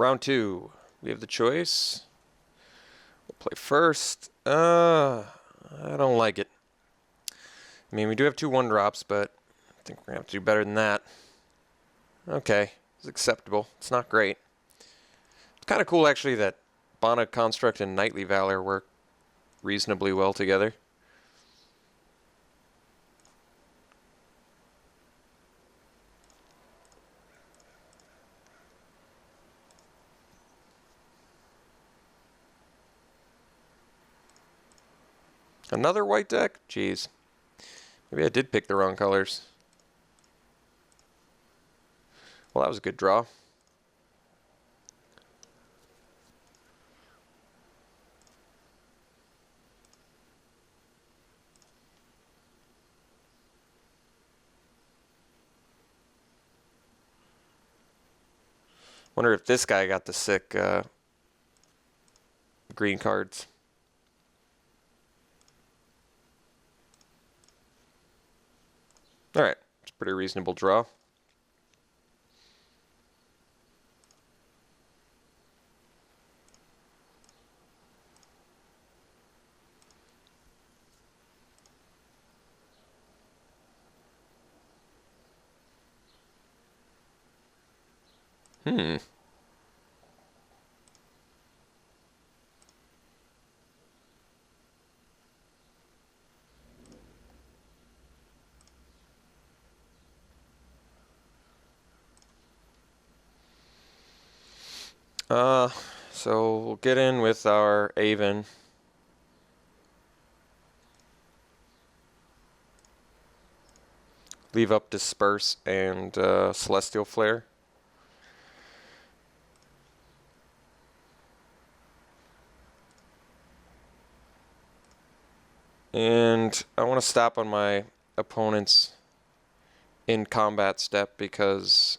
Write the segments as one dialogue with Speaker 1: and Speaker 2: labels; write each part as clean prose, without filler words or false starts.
Speaker 1: Round 2. We have the choice. We'll play first. I don't like it. I mean, we do have 2 1-drops, but I think we're going to have to do better than that. Okay, it's acceptable. It's not great. It's kind of cool, actually, that Bana Construct and Knightly Valor work reasonably well together. Another white deck? Jeez. Maybe I did pick the wrong colors. Well, that was a good draw. Wonder if this guy got the sick green cards. All right, it's a pretty reasonable draw. So we'll get in with our Avon. Leave up Disperse and Celestial Flare. And I want to stop on my opponent's in combat step because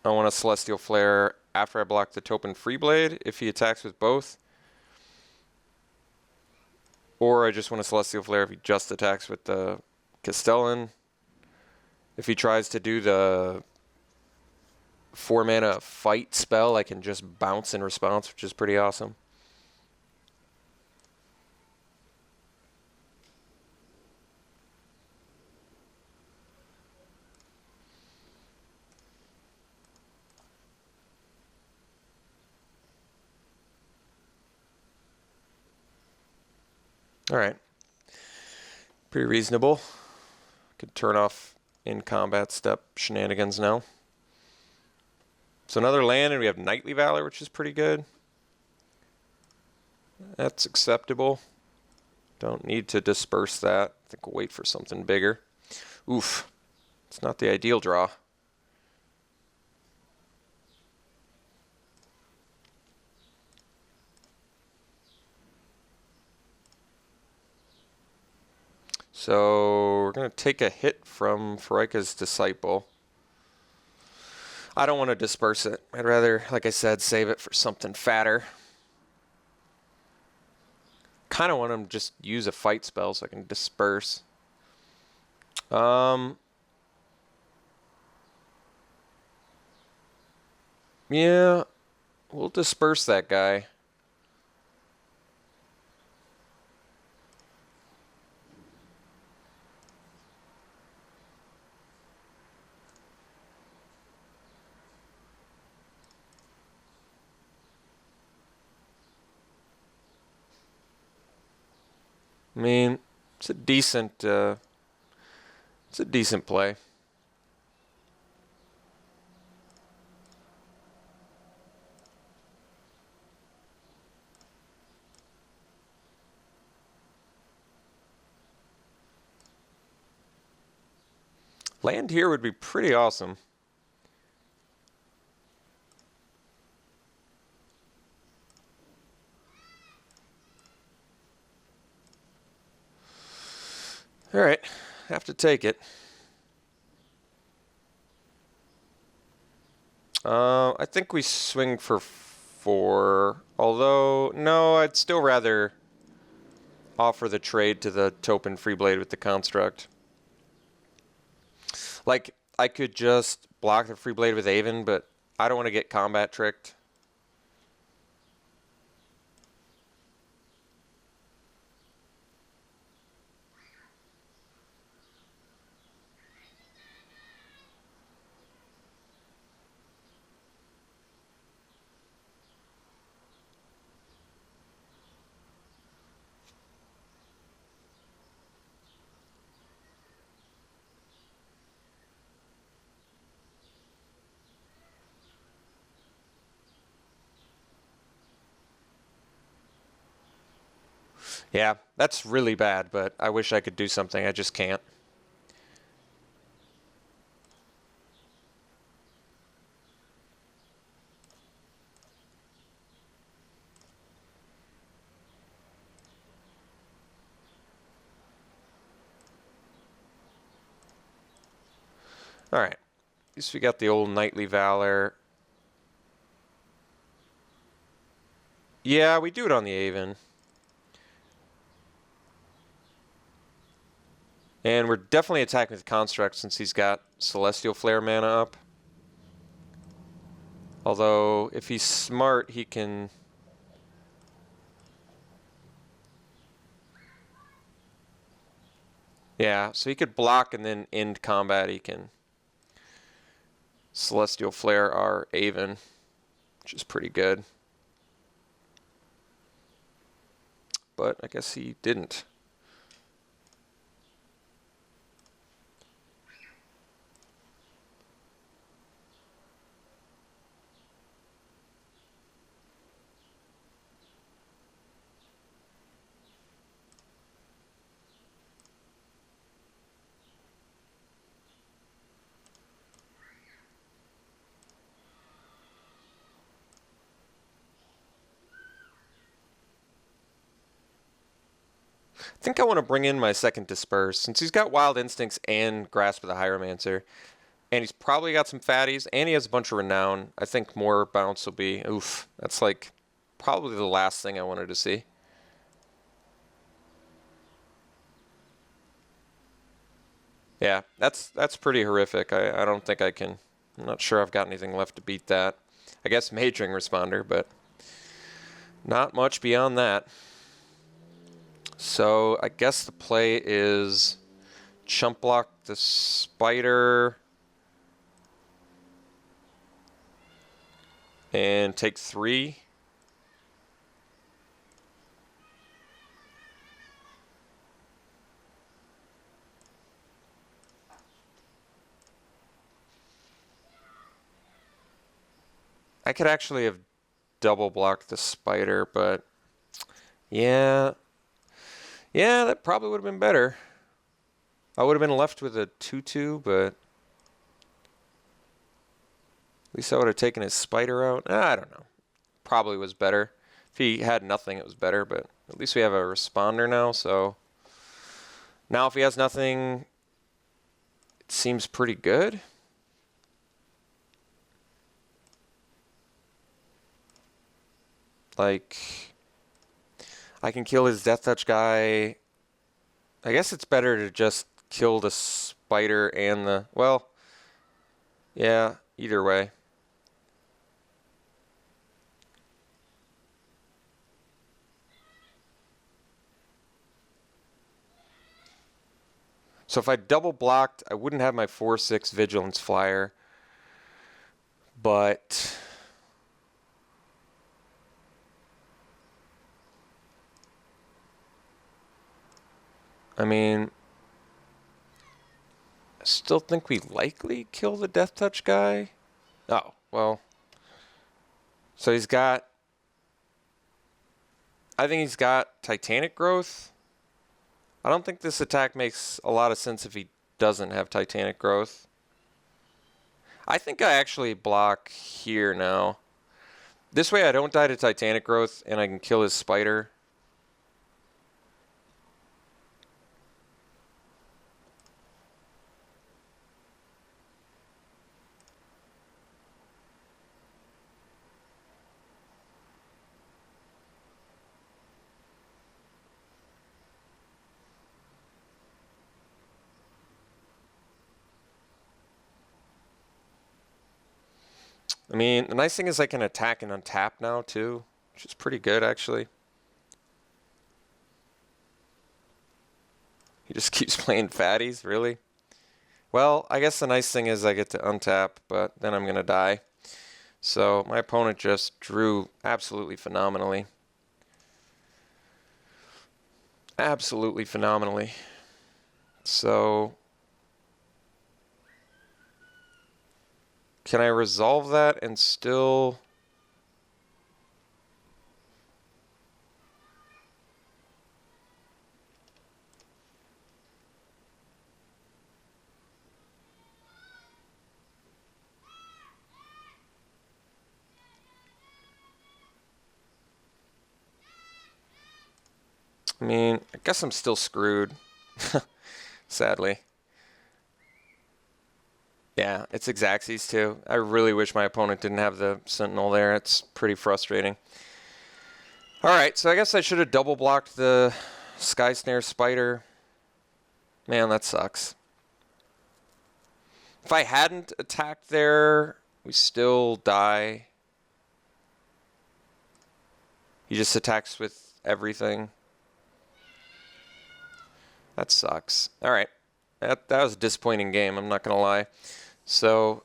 Speaker 1: I want a Celestial Flare after I block the Topin Freeblade if he attacks with both. Or I just want a Celestial Flare if he just attacks with the Castellan. If he tries to do the 4-mana fight spell, I can just bounce in response, which is pretty awesome. All right. Pretty reasonable. Could turn off in combat step shenanigans now. So another land, and we have Knightly Valor, which is pretty good. That's acceptable. Don't need to disperse that. I think we'll wait for something bigger. Oof. It's not the ideal draw. So we're going to take a hit from Farika's Disciple. I don't want to disperse it. I'd rather, like I said, save it for something fatter. Kind of want him to just use a fight spell so I can disperse. Yeah, we'll disperse that guy. I mean, it's a decent play. Land here would be pretty awesome. All right, have to take it. I think we swing for 4. Although, no, I'd still rather offer the trade to the Topin Freeblade with the Construct. Like, I could just block the Freeblade with Avon, but I don't want to get combat tricked. Yeah, that's really bad, but I wish I could do something. I just can't. All right. At least we got the old Knightly Valor. Yeah, we do it on the Aven. And we're definitely attacking with Construct since he's got Celestial Flare mana up. Although, if he's smart, he can... Yeah, so he could block and then end combat. He can Celestial Flare our Aven, which is pretty good. But I guess he didn't. I think I want to bring in my second Disperse, since he's got Wild Instincts and Grasp of the Hieromancer. And he's probably got some fatties, and he has a bunch of Renown. I think more bounce will be... Oof, that's like probably the last thing I wanted to see. Yeah, that's pretty horrific. I don't think I can... I'm not sure I've got anything left to beat that. I guess Majoring Responder, but not much beyond that. So I guess the play is chump block the Spider and take 3. I could actually have double blocked the Spider, but yeah. Yeah, that probably would have been better. I would have been left with a 2/2, but at least I would have taken his Spider out. I don't know. Probably was better. If he had nothing, it was better, but at least we have a responder now, so now if he has nothing, it seems pretty good. Like, I can kill his Death Touch guy. I guess it's better to just kill the Spider and the... Well, yeah, either way. So if I double blocked, I wouldn't have my 4/6 Vigilance Flyer. But... I mean... I still think we likely kill the Death Touch guy. Oh, well. So he's got... I think he's got Titanic Growth. I don't think this attack makes a lot of sense if he doesn't have Titanic Growth. I think I actually block here now. This way I don't die to Titanic Growth and I can kill his Spider. I mean, the nice thing is I can attack and untap now too, which is pretty good actually. He just keeps playing fatties, really? Well, I guess the nice thing is I get to untap, but then I'm going to die. So my opponent just drew absolutely phenomenally. Absolutely phenomenally. So can I resolve that and still... I mean, I guess I'm still screwed. Sadly. Yeah, it's Xaxes too. I really wish my opponent didn't have the Sentinel there. It's pretty frustrating. Alright, so I guess I should have double blocked the Sky Snare Spider. Man, that sucks. If I hadn't attacked there, we still die. He just attacks with everything. That sucks. Alright. That was a disappointing game, I'm not going to lie. So,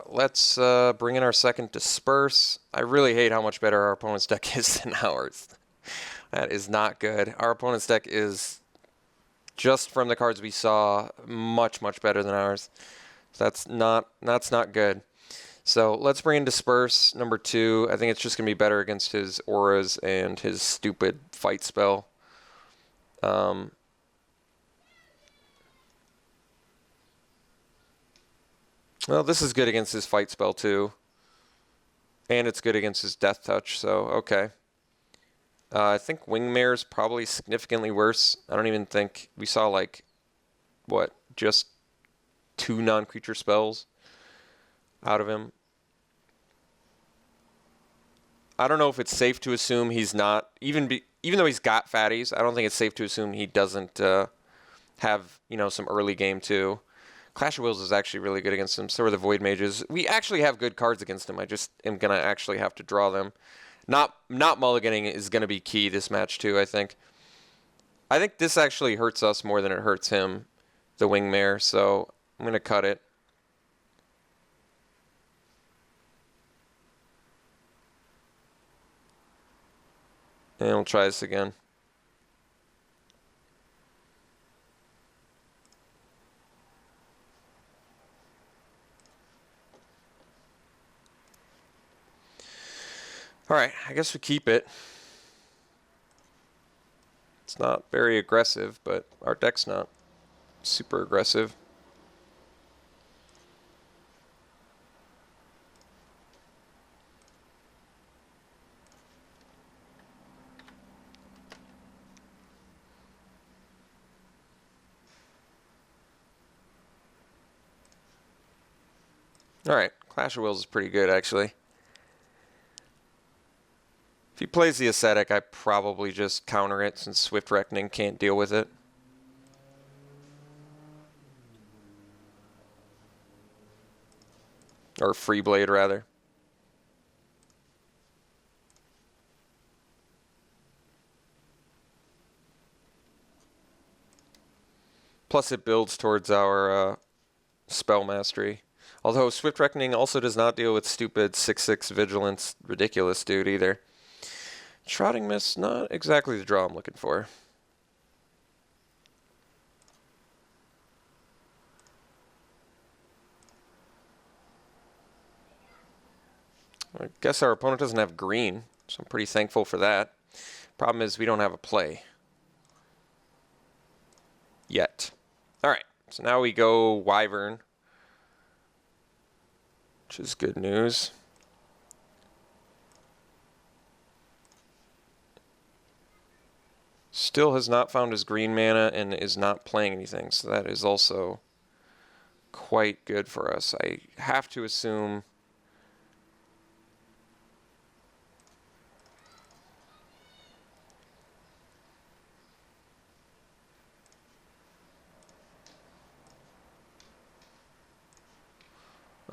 Speaker 1: let's bring in our second Disperse. I really hate how much better our opponent's deck is than ours. That is not good. Our opponent's deck is, just from the cards we saw, much, much better than ours. So that's not good. So let's bring in Disperse, number 2. I think it's just going to be better against his auras and his stupid fight spell. Well, this is good against his fight spell too. And it's good against his Death Touch, so okay. I think Wingmare is probably significantly worse. I don't even think we saw, like, what, just 2 non-creature spells out of him. I don't know if it's safe to assume he's not, even though he's got fatties, I don't think it's safe to assume he doesn't have, you know, some early game too. Clash of Wills is actually really good against him. So are the Void Mages. We actually have good cards against him. I just am going to actually have to draw them. Not mulliganing is going to be key this match too, I think. I think this actually hurts us more than it hurts him, the Wingmare, so I'm going to cut it. And we'll try this again. Alright, I guess we keep it. It's not very aggressive, but our deck's not super aggressive. Alright, Clash of Wills is pretty good, actually. If he plays the Ascetic, I probably just counter it since Swift Reckoning can't deal with it. Or Free Blade, rather. Plus it builds towards our Spell Mastery. Although Swift Reckoning also does not deal with stupid 6/6 Vigilance ridiculous dude either. Shrouding Mist, not exactly the draw I'm looking for. I guess our opponent doesn't have green, so I'm pretty thankful for that. Problem is we don't have a play. Yet. Alright, so now we go Wyvern, which is good news. Still has not found his green mana and is not playing anything, so that is also quite good for us. I have to assume...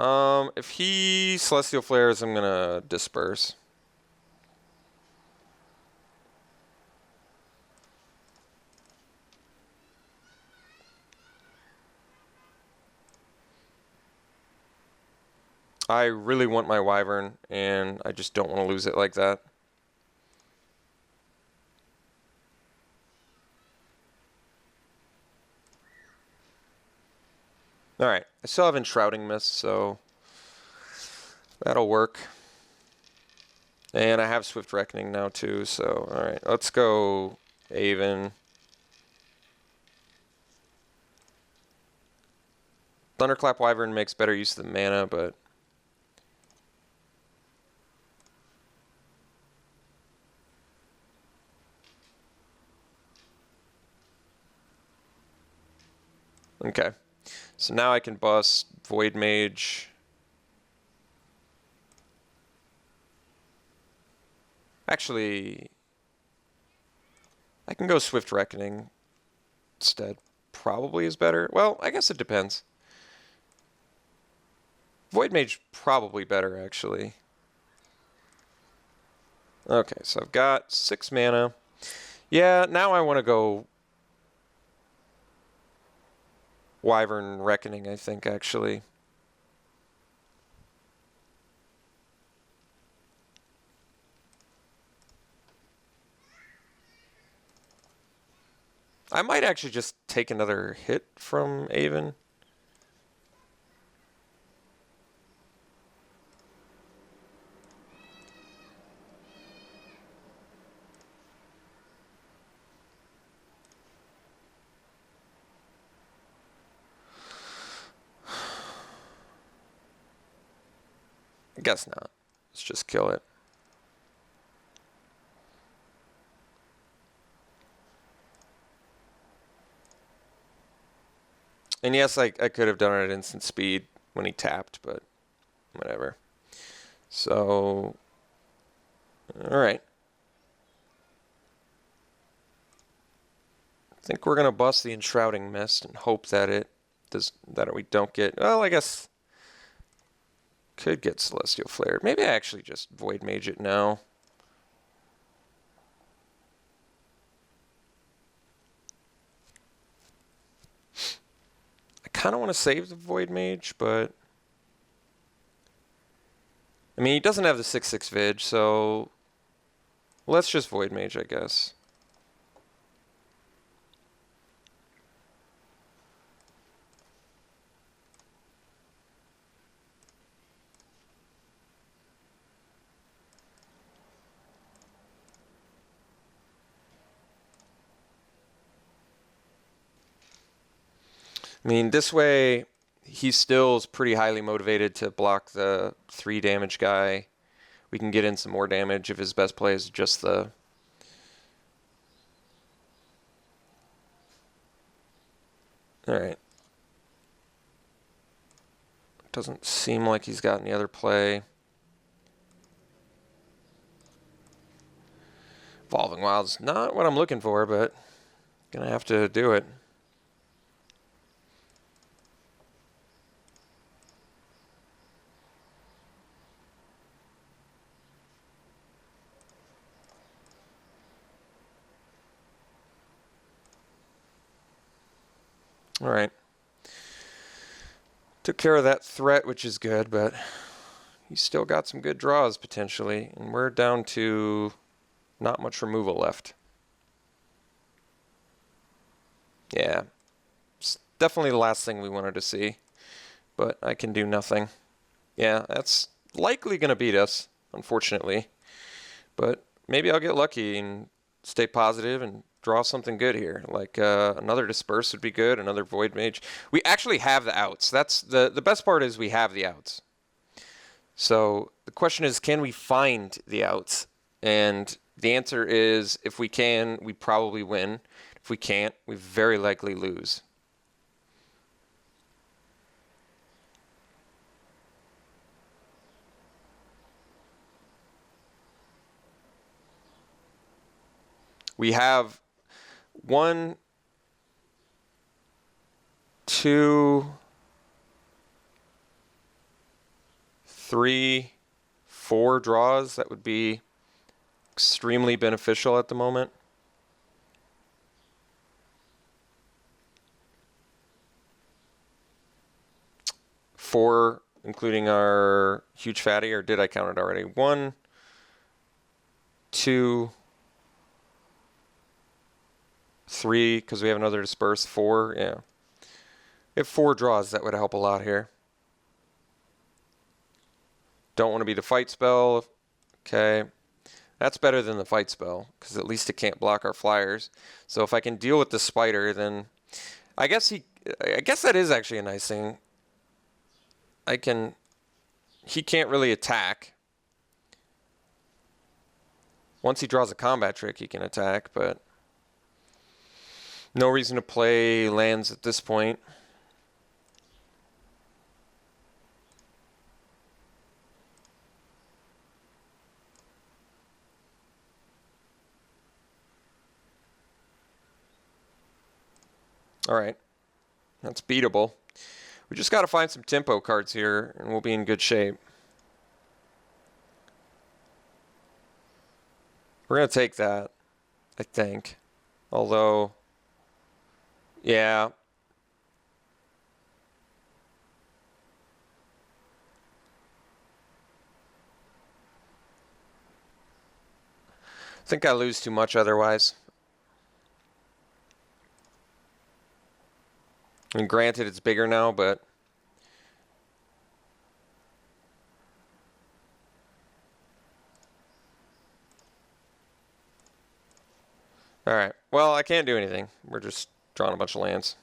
Speaker 1: If he Celestial Flares, I'm gonna disperse. I really want my Wyvern, and I just don't want to lose it like that. Alright, I still have Enshrouding Mist, so that'll work. And I have Swift Reckoning now too, so alright, let's go Aven. Thunderclap Wyvern makes better use of the mana, but okay. So now I can bust Void Mage. Actually, I can go Swift Reckoning instead. Probably is better. Well, I guess it depends. Void Mage probably better, actually. Okay, so I've got 6 mana. Yeah, now I want to go Wyvern Reckoning, I think, actually. I might actually just take another hit from Aven. I guess not. Let's just kill it. And yes, I could have done it at instant speed when he tapped, but whatever. So, alright. I think we're going to bust the Enshrouding Mist and hope that it does, that we don't get, well, I guess could get Celestial Flare. Maybe I actually just Void Mage it now. I kind of want to save the Void Mage, but I mean, he doesn't have the 6/6 Vig, so let's just Void Mage, I guess. I mean, this way, he still is pretty highly motivated to block the 3 damage guy. We can get in some more damage if his best play is just the... Alright. Doesn't seem like he's got any other play. Evolving Wild's not what I'm looking for, but gonna have to do it. Alright. Took care of that threat, which is good, but he's still got some good draws, potentially. And we're down to not much removal left. Yeah. It's definitely the last thing we wanted to see. But I can do nothing. Yeah, that's likely going to beat us, unfortunately. But maybe I'll get lucky and stay positive and draw something good here. Like another Disperse would be good, another Void Mage. We actually have the outs. That's the best part is we have the outs. So the question is, can we find the outs? And the answer is, if we can, we probably win. If we can't, we very likely lose. We have 1, 2, 3, 4 draws, that would be extremely beneficial at the moment. Four, including our huge fatty, or did I count it already? 1, 2, 3, because we have another disperse. 4, yeah. We have 4 draws, that would help a lot here. Don't want to be the fight spell. Okay. That's better than the fight spell, because at least it can't block our flyers. So if I can deal with the spider, then I guess that is actually a nice thing. He can't really attack. Once he draws a combat trick, he can attack, but no reason to play lands at this point. All right, that's beatable. We just got to find some tempo cards here, and we'll be in good shape. We're going to take that, I think. Although, yeah. I think I lose too much otherwise. And granted, it's bigger now, but all right. Well, I can't do anything. We're just drawing a bunch of lands.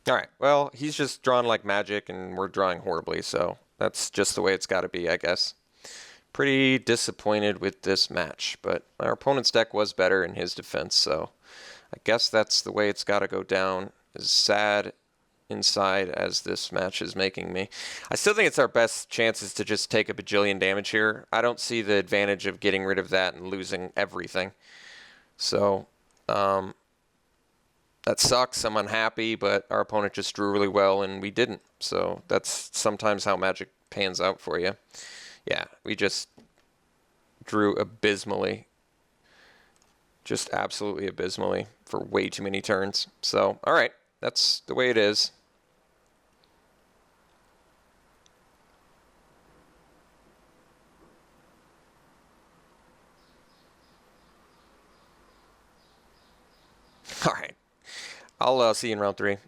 Speaker 1: All right. Well, he's just drawn like magic, and we're drawing horribly, so that's just the way it's got to be, I guess. Pretty disappointed with this match, but our opponent's deck was better in his defense, so I guess that's the way it's got to go down. As sad inside as this match is making me. I still think it's our best chances to just take a bajillion damage here. I don't see the advantage of getting rid of that and losing everything. So, that sucks. I'm unhappy, but our opponent just drew really well, and we didn't. So that's sometimes how Magic pans out for you. Yeah, we just drew abysmally. Just absolutely abysmally for way too many turns. So, all right, that's the way it is. All right. I'll see you in round 3.